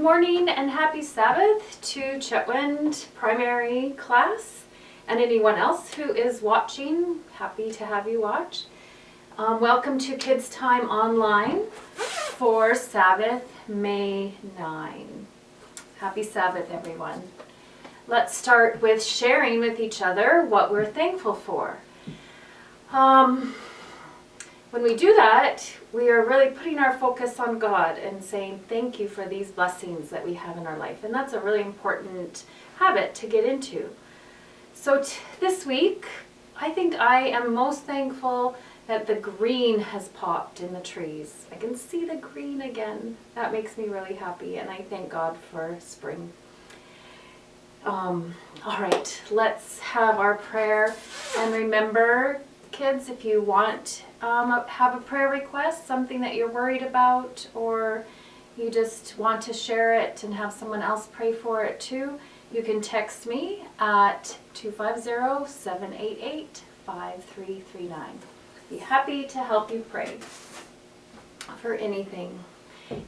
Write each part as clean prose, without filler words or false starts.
Good morning and happy Sabbath to Chetwynd primary class and anyone else who is watching. Happy to have you watch. Welcome to Kids Time Online for Sabbath, May 9. Happy Sabbath, everyone. Let's start with sharing with each other what we're thankful for. When we do that, we are really putting our focus on God and saying thank you for these blessings that we have in our life. And that's a really important habit to get into. So this week, I think I am most thankful that the green has popped in the trees. I can see the green again. That makes me really happy, and I thank God for spring. All right, let's have our prayer. And remember, kids, if you want have a prayer request, something that you're worried about, or you just want to share it and have someone else pray for it too, you can text me at 250-788-5339. Be happy to help you pray for anything.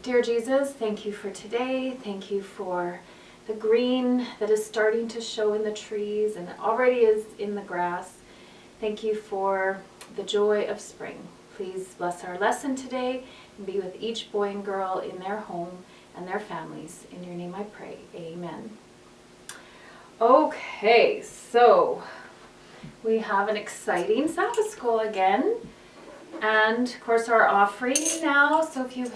Dear Jesus, thank you for today. Thank you for the green that is starting to show in the trees and already is in the grass. Thank you for the joy of spring. Please bless our lesson today and be with each boy and girl in their home and their families. In your name I pray. Amen. Okay, so we have an exciting Sabbath school again. And of course our offering now. So if you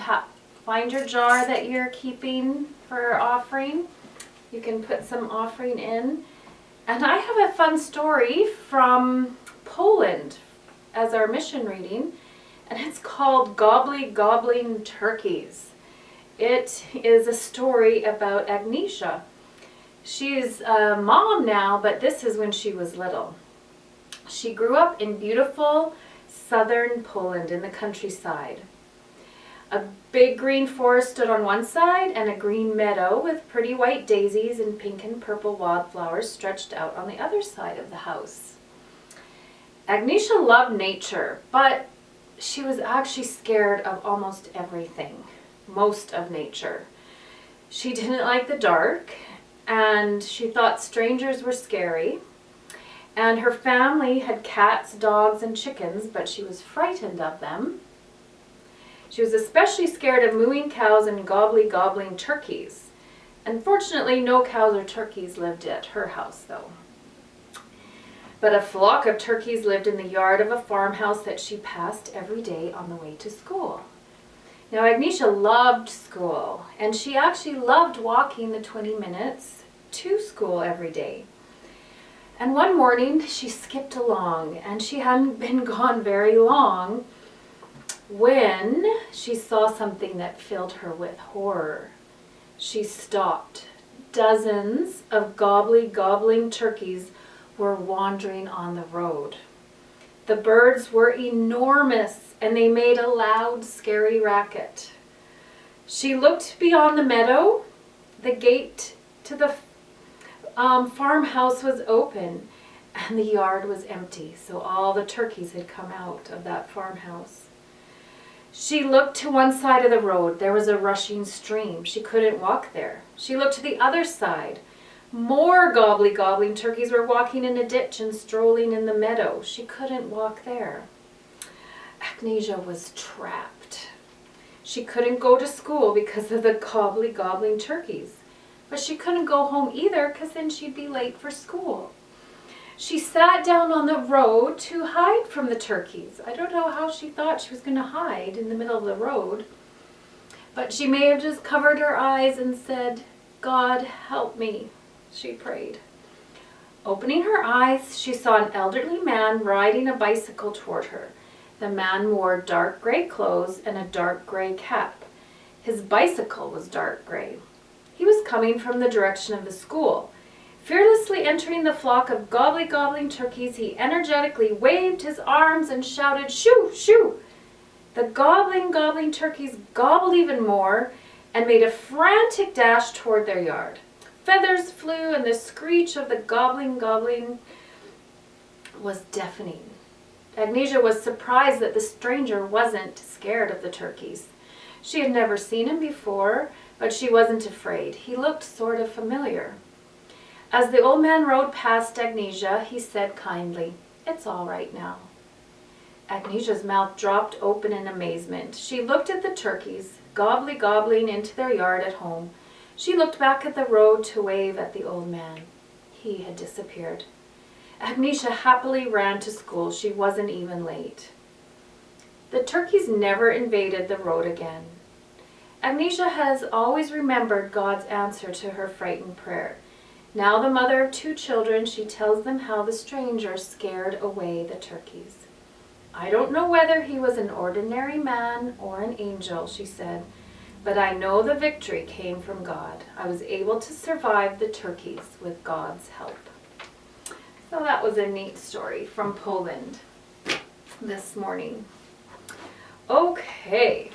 find your jar that you're keeping for offering, you can put some offering in. And I have a fun story from Poland as our mission reading, and it's called Gobbly Gobbling Turkeys. It is a story about Agnieszka. She's a mom now, but this is when she was little. She grew up in beautiful southern Poland in the countryside. A big green forest stood on one side, and a green meadow with pretty white daisies and pink and purple wildflowers stretched out on the other side of the house. Agnieszka loved nature, but she was actually scared of almost everything, most of nature. She didn't like the dark, and she thought strangers were scary. And her family had cats, dogs, and chickens, but she was frightened of them. She was especially scared of mooing cows and gobbly-gobbling turkeys. Unfortunately, no cows or turkeys lived at her house, though. But a flock of turkeys lived in the yard of a farmhouse that she passed every day on the way to school. Now, Agnieszka loved school, and she actually loved walking the 20 minutes to school every day. And one morning, she skipped along, and she hadn't been gone very long when she saw something that filled her with horror. She stopped. Dozens of gobbly-gobbling turkeys were wandering on the road. The birds were enormous, and they made a loud, scary racket. She looked beyond the meadow. The gate to the farmhouse was open, and the yard was empty, so all the turkeys had come out of that farmhouse. She looked to one side of the road. There was a rushing stream. She couldn't walk there. She looked to the other side. More gobbly-gobbling turkeys were walking in a ditch and strolling in the meadow. She couldn't walk there. Agnieszka was trapped. She couldn't go to school because of the gobbly-gobbling turkeys. But she couldn't go home either because then she'd be late for school. She sat down on the road to hide from the turkeys. I don't know how she thought she was going to hide in the middle of the road. But she may have just covered her eyes and said, "God, help me," she prayed. Opening her eyes, she saw an elderly man riding a bicycle toward her. The man wore dark gray clothes and a dark gray cap. His bicycle was dark gray. He was coming from the direction of the school. Fearlessly entering the flock of gobbly-gobbling turkeys, he energetically waved his arms and shouted, "Shoo, shoo!" The gobbling turkeys gobbled even more and made a frantic dash toward their yard. Feathers flew, and the screech of the gobbling was deafening. Agnieszka was surprised that the stranger wasn't scared of the turkeys. She had never seen him before, but she wasn't afraid. He looked sort of familiar. As the old man rode past Agnesia, he said kindly, "It's all right now." Agnesia's mouth dropped open in amazement. She looked at the turkeys, gobbling into their yard at home. She looked back at the road to wave at the old man. He had disappeared. Agnesia happily ran to school. She wasn't even late. The turkeys never invaded the road again. Agnesia has always remembered God's answer to her frightened prayer. Now the mother of 2 children, she tells them how the stranger scared away the turkeys. "I don't know whether he was an ordinary man or an angel," she said, "but I know the victory came from God. I was able to survive the turkeys with God's help." So that was a neat story from Poland this morning. Okay.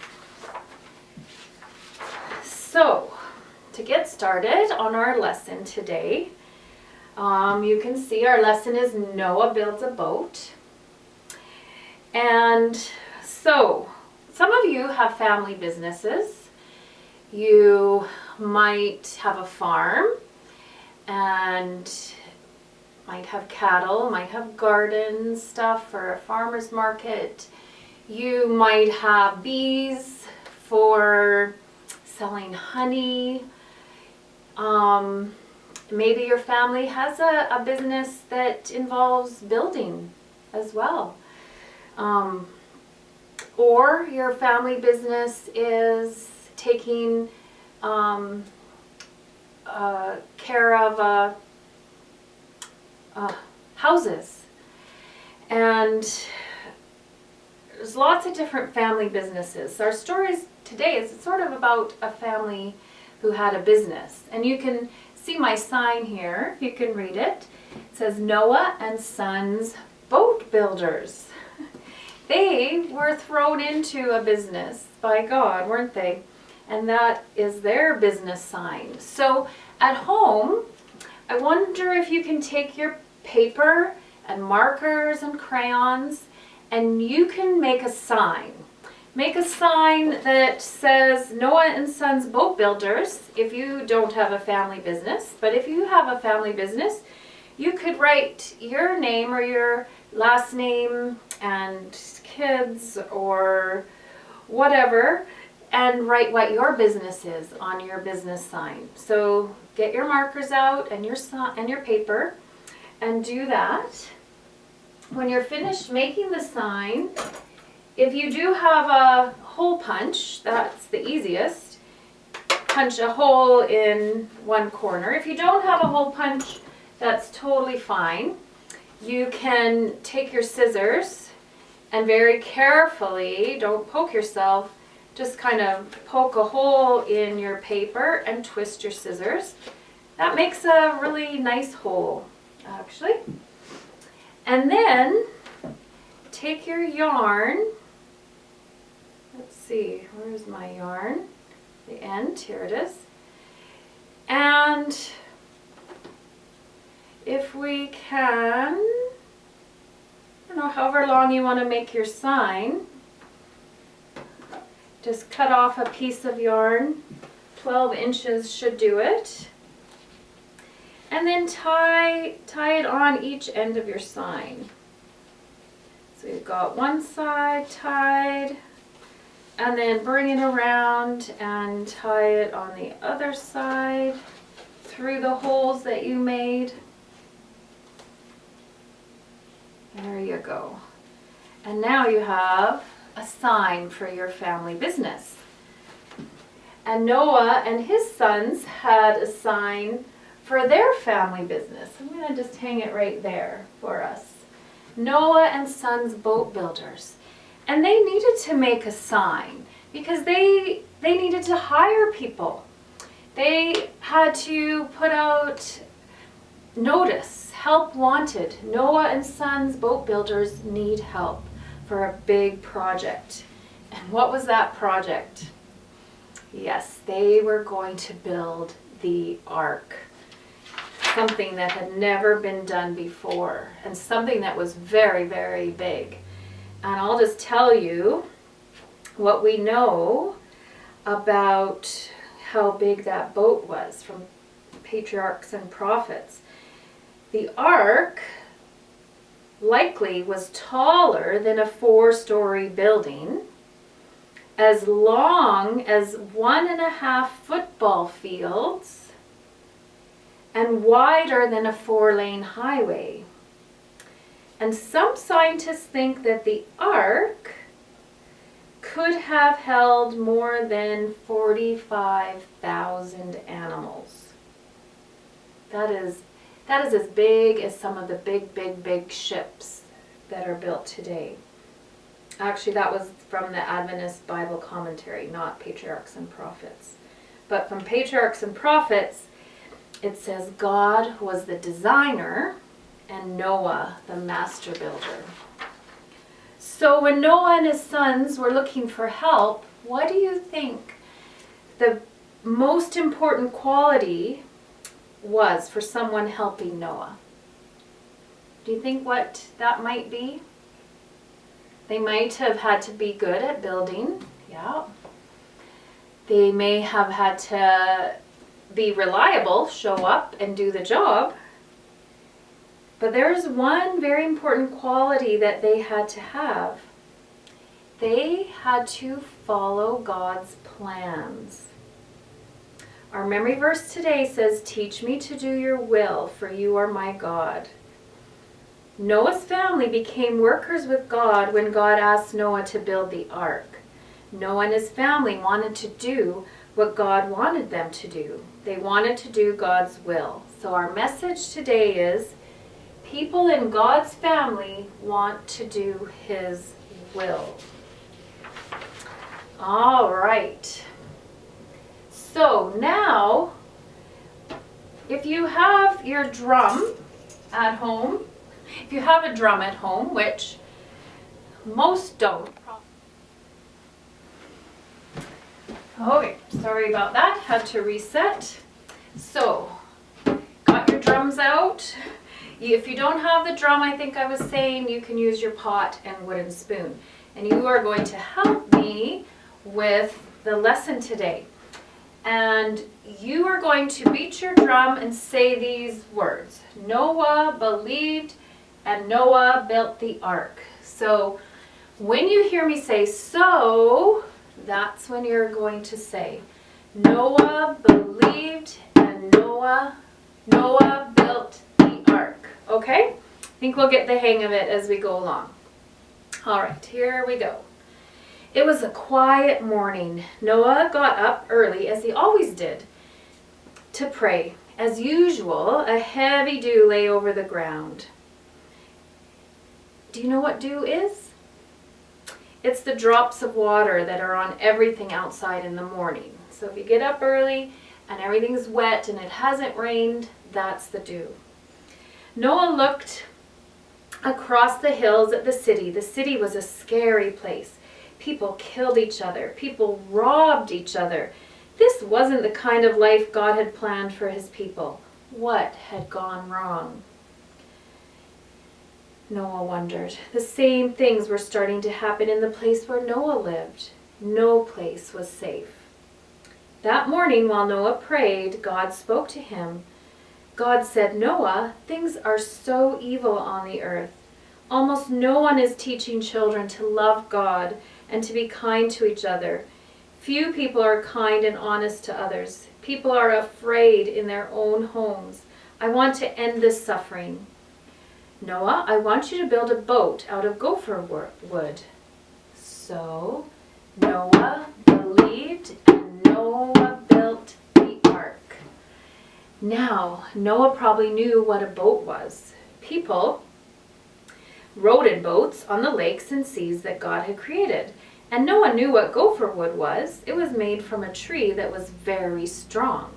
So, to get started on our lesson today, you can see our lesson is Noah builds a boat. And so, some of you have family businesses. You might have a farm and might have cattle, might have garden stuff for a farmer's market. You might have bees for selling honey. Maybe your family has a business that involves building as well. Or your family business is taking care of houses. And there's lots of different family businesses. Our story today is sort of about a family who had a business. And you can see my sign here, if you can read it. It says Noah and Sons Boat Builders. They were thrown into a business by God, weren't they? And that is their business sign. So at home, I wonder if you can take your paper and markers and crayons and you can make a sign. Make a sign that says Noah and Sons Boat Builders if you don't have a family business. But if you have a family business, you could write your name or your last name and kids or whatever and write what your business is on your business sign. So get your markers out and your paper and do that. When you're finished making the sign, if you do have a hole punch, that's the easiest. Punch a hole in one corner. If you don't have a hole punch, that's totally fine. You can take your scissors and very carefully, don't poke yourself, just kind of poke a hole in your paper and twist your scissors. That makes a really nice hole, actually. And then take your yarn. Let's see, where's my yarn? The end, here it is. And if we can, I don't know, however long you want to make your sign, just cut off a piece of yarn. 12 inches should do it. And then tie it on each end of your sign. So you've got one side tied, and then bring it around and tie it on the other side through the holes that you made. There you go. And now you have a sign for your family business. And Noah and his sons had a sign for their family business. I'm going to just hang it right there for us. Noah and Sons Boat Builders. And they needed to make a sign because they needed to hire people. They had to put out notice, help wanted. Noah and Sons Boat Builders need help for a big project. And what was that project? Yes, they were going to build the ark. Something that had never been done before, and something that was very, very big. And I'll just tell you what we know about how big that boat was from Patriarchs and Prophets. The ark likely was taller than a 4-story building, as long as 1.5 football fields, and wider than a 4-lane highway. And some scientists think that the ark could have held more than 45,000 animals. That is as big as some of the big ships that are built today. Actually, that was from the Adventist Bible Commentary, not Patriarchs and Prophets. But from Patriarchs and Prophets, it says God was the designer and Noah the master builder. So when Noah and his sons were looking for help, what do you think the most important quality was for someone helping Noah? Do you think what that might be? They might have had to be good at building. Yeah. They may have had to be reliable, show up and do the job. But there's one very important quality that they had to have. They had to follow God's plans. Our memory verse today says, "Teach me to do your will, for you are my God." Noah's family became workers with God when God asked Noah to build the ark. Noah and his family wanted to do what God wanted them to do. They wanted to do God's will. So our message today is, people in God's family want to do His will. All right. So now, if you have your drum at home, if you have a drum at home, which most don't. Okay, sorry about that, had to reset. So, got your drums out. If you don't have the drum, I think I was saying, you can use your pot and wooden spoon. And you are going to help me with the lesson today. And you are going to beat your drum and say these words. Noah believed and Noah built the ark. So when you hear me say so, that's when you're going to say Noah believed and Noah built the ark. Okay? I think we'll get the hang of it as we go along. All right, here we go. It was a quiet morning. Noah got up early, as he always did, to pray. As usual, a heavy dew lay over the ground. Do you know what dew is? It's the drops of water that are on everything outside in the morning. So if you get up early and everything's wet and it hasn't rained, that's the dew. Noah looked across the hills at the city. The city was a scary place. People killed each other. People robbed each other. This wasn't the kind of life God had planned for His people. What had gone wrong? Noah wondered. The same things were starting to happen in the place where Noah lived. No place was safe. That morning, while Noah prayed, God spoke to him. God said, "Noah, things are so evil on the earth. Almost no one is teaching children to love God and to be kind to each other. Few people are kind and honest to others. People are afraid in their own homes. I want to end this suffering. Noah, I want you to build a boat out of gopher wood." So Noah believed and Noah built the ark. Now, Noah probably knew what a boat was. People rode in boats on the lakes and seas that God had created. And Noah knew what gopher wood was. It was made from a tree that was very strong.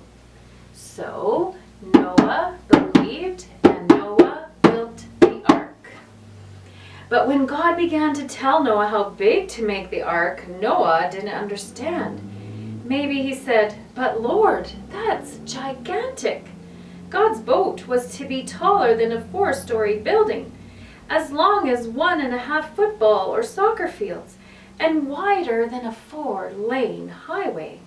So Noah believed and Noah built the ark. But when God began to tell Noah how big to make the ark, Noah didn't understand. Maybe he said, "But Lord, that's gigantic." God's boat was to be taller than a 4-story building, as long as 1.5 football or soccer fields, and wider than a 4-lane highway.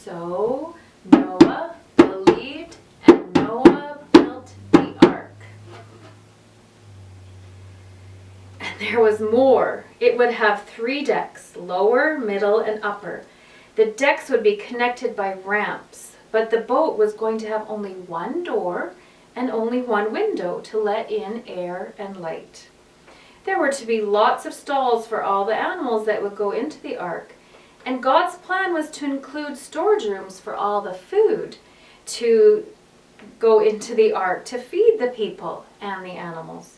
So Noah believed, and Noah built the ark. And there was more. It would have 3 decks, lower, middle, and upper. The decks would be connected by ramps, but the boat was going to have only 1 door and only 1 window to let in air and light. There were to be lots of stalls for all the animals that would go into the ark. And God's plan was to include storage rooms for all the food to go into the ark to feed the people and the animals.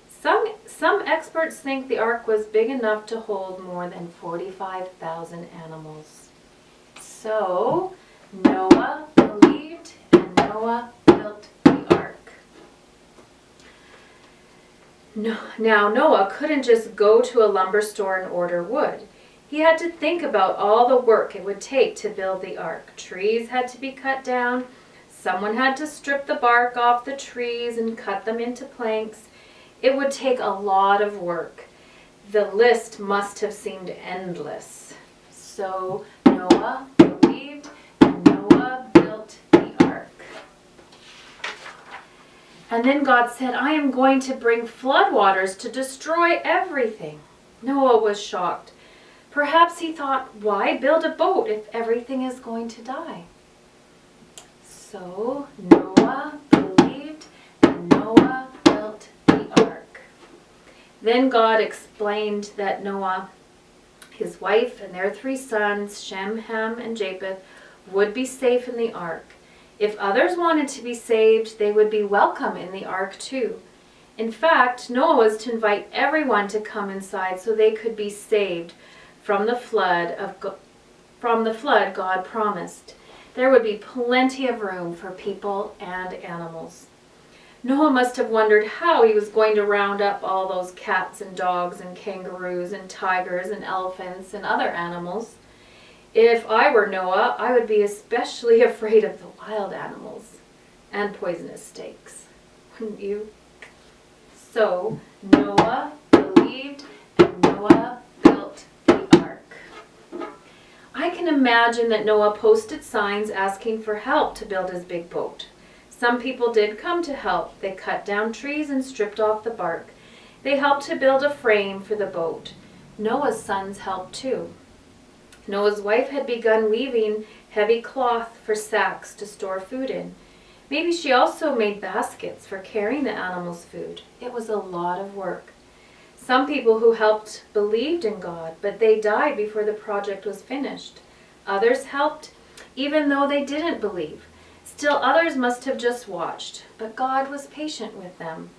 Some experts think the ark was big enough to hold more than 45,000 animals. So Noah believed, and Noah built the ark. Now Noah couldn't just go to a lumber store and order wood. He had to think about all the work it would take to build the ark. Trees had to be cut down. Someone had to strip the bark off the trees and cut them into planks. It would take a lot of work. The list must have seemed endless. So Noah believed, and Noah built the ark. And then God said, I am going to bring floodwaters to destroy everything. Noah was shocked. Perhaps he thought, why build a boat if everything is going to die? So Noah believed, and Noah built the ark. Then God explained that Noah, his wife, and their 3 sons, Shem, Ham, and Japheth, would be safe in the ark. If others wanted to be saved, they would be welcome in the ark too. In fact, Noah was to invite everyone to come inside so they could be saved from the flood God promised. There would be plenty of room for people and animals. Noah must have wondered how he was going to round up all those cats and dogs and kangaroos and tigers and elephants and other animals. If I were Noah, I would be especially afraid of the wild animals and poisonous snakes. Wouldn't you? So Noah believed, and Noah built the ark. I can imagine that Noah posted signs asking for help to build his big boat. Some people did come to help. They cut down trees and stripped off the bark. They helped to build a frame for the boat. Noah's sons helped too. Noah's wife had begun weaving heavy cloth for sacks to store food in. Maybe she also made baskets for carrying the animals' food. It was a lot of work. Some people who helped believed in God, but they died before the project was finished. Others helped even though they didn't believe. Still others must have just watched, but God was patient with them.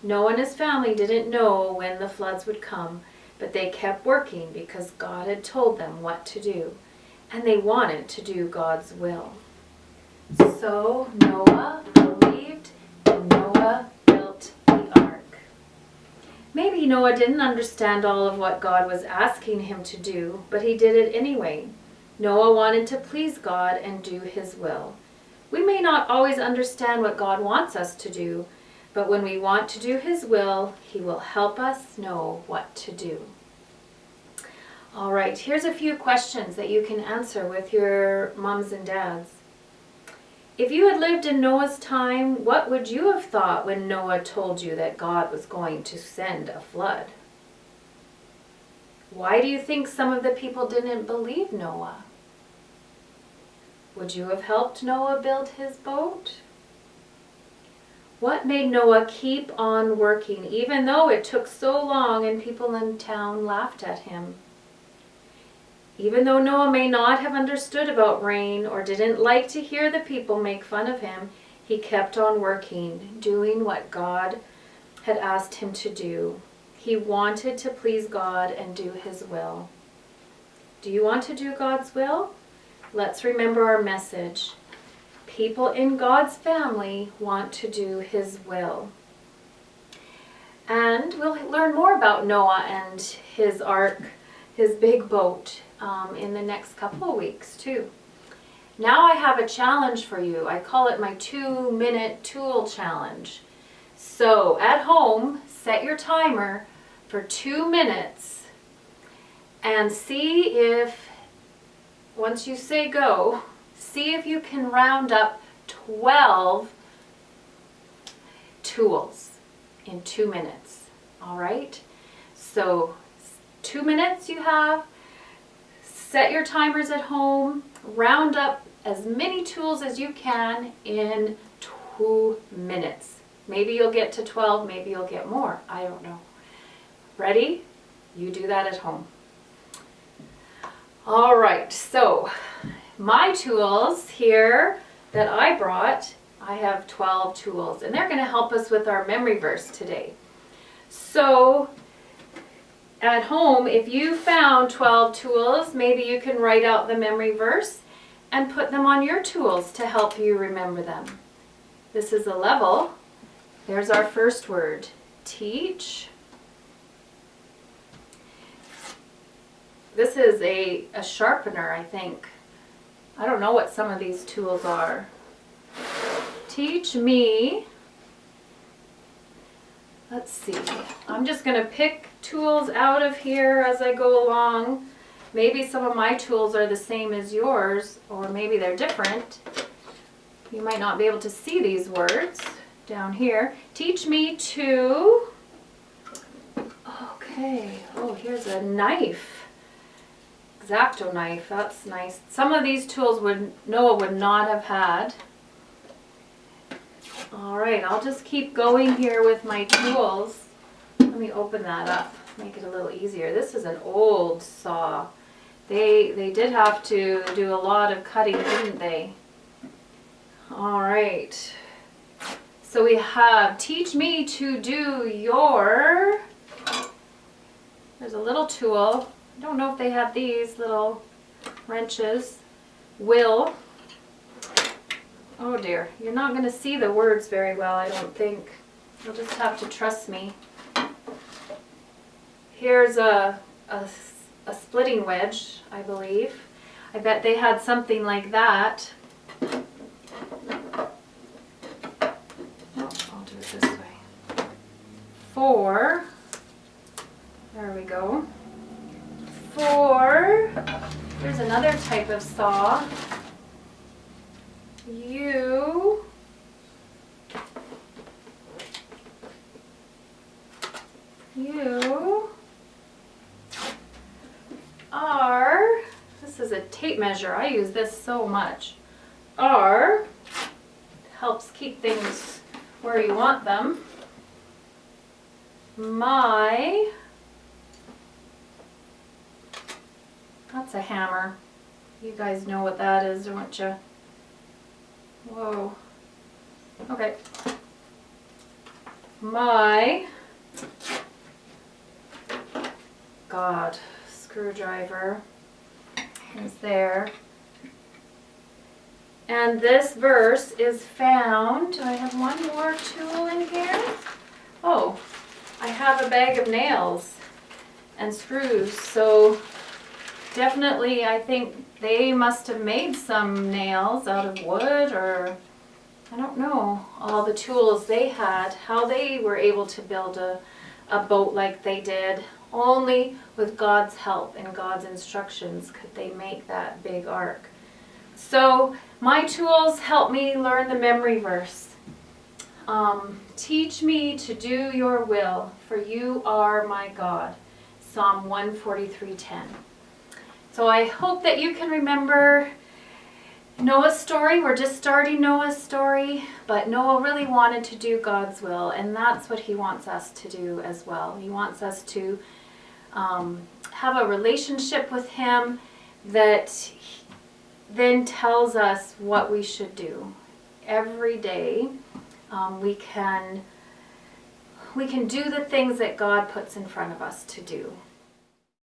Noah and his family didn't know when the floods would come, but they kept working because God had told them what to do, and they wanted to do God's will. So Noah believed, and Noah built the ark. Maybe Noah didn't understand all of what God was asking him to do, but he did it anyway. Noah wanted to please God and do his will. We may not always understand what God wants us to do, but when we want to do his will, he will help us know what to do. All right, here's a few questions that you can answer with your moms and dads. If you had lived in Noah's time, what would you have thought when Noah told you that God was going to send a flood? Why do you think some of the people didn't believe Noah? Would you have helped Noah build his boat? What made Noah keep on working, even though it took so long and people in town laughed at him? Even though Noah may not have understood about rain or didn't like to hear the people make fun of him, he kept on working, doing what God had asked him to do. He wanted to please God and do his will. Do you want to do God's will? Let's remember our message. People in God's family want to do his will. And we'll learn more about Noah and his ark, his big boat, in the next couple of weeks too. Now I have a challenge for you. I call it my 2-minute tool challenge. So at home, set your timer for 2 minutes and see if once you say go, see if you can round up 12 tools in 2 minutes. All right? So 2 minutes you have. Set your timers at home. Round up as many tools as you can in 2 minutes. Maybe you'll get to 12, maybe you'll get more. I don't know. Ready? You do that at home. All right, so my tools here that I brought, I have 12 tools, and they're going to help us with our memory verse today. So at home, if you found 12 tools, maybe you can write out the memory verse and put them on your tools to help you remember them. This is a level. There's our first word, teach. This is a sharpener, I think. I don't know what some of these tools are. Teach me. Let's see. I'm just going to pick tools out of here as I go along. Maybe some of my tools are the same as yours, or maybe they're different. You might not be able to see these words down here. Teach me to... Okay. Oh, here's a knife. X-Acto knife, that's nice. Some of these tools Noah would not have had. All right, I'll just keep going here with my tools. Let me open that up, make it a little easier. This is an old saw. They did have to do a lot of cutting, didn't they? All right. So we have teach me to do your... There's a little tool. I don't know if they have these little wrenches. Will. Oh dear, you're not going to see the words very well, I don't think. You'll just have to trust me. Here's a splitting wedge, I believe. I bet they had something like that. Oh, I'll do it this way. 4. There we go. 4. Here's another type of saw. You are, this is a tape measure. I use this so much. Are helps keep things where you want them. My, that's a hammer. You guys know what that is, don't you? Whoa. Okay. My God, screwdriver is there. And this verse is found, do I have one more tool in here? Oh, I have a bag of nails and screws, so definitely I think they must have made some nails out of wood, or I don't know, all the tools they had, how they were able to build a boat like they did. Only with God's help and God's instructions could they make that big ark. So my tools help me learn the memory verse. Teach me to do your will, for you are my God. Psalm 143:10. So I hope that you can remember Noah's story. We're just starting Noah's story, but Noah really wanted to do God's will, and that's what he wants us to do as well. He wants us to have a relationship with him that then tells us what we should do. Every day we can do the things that God puts in front of us to do.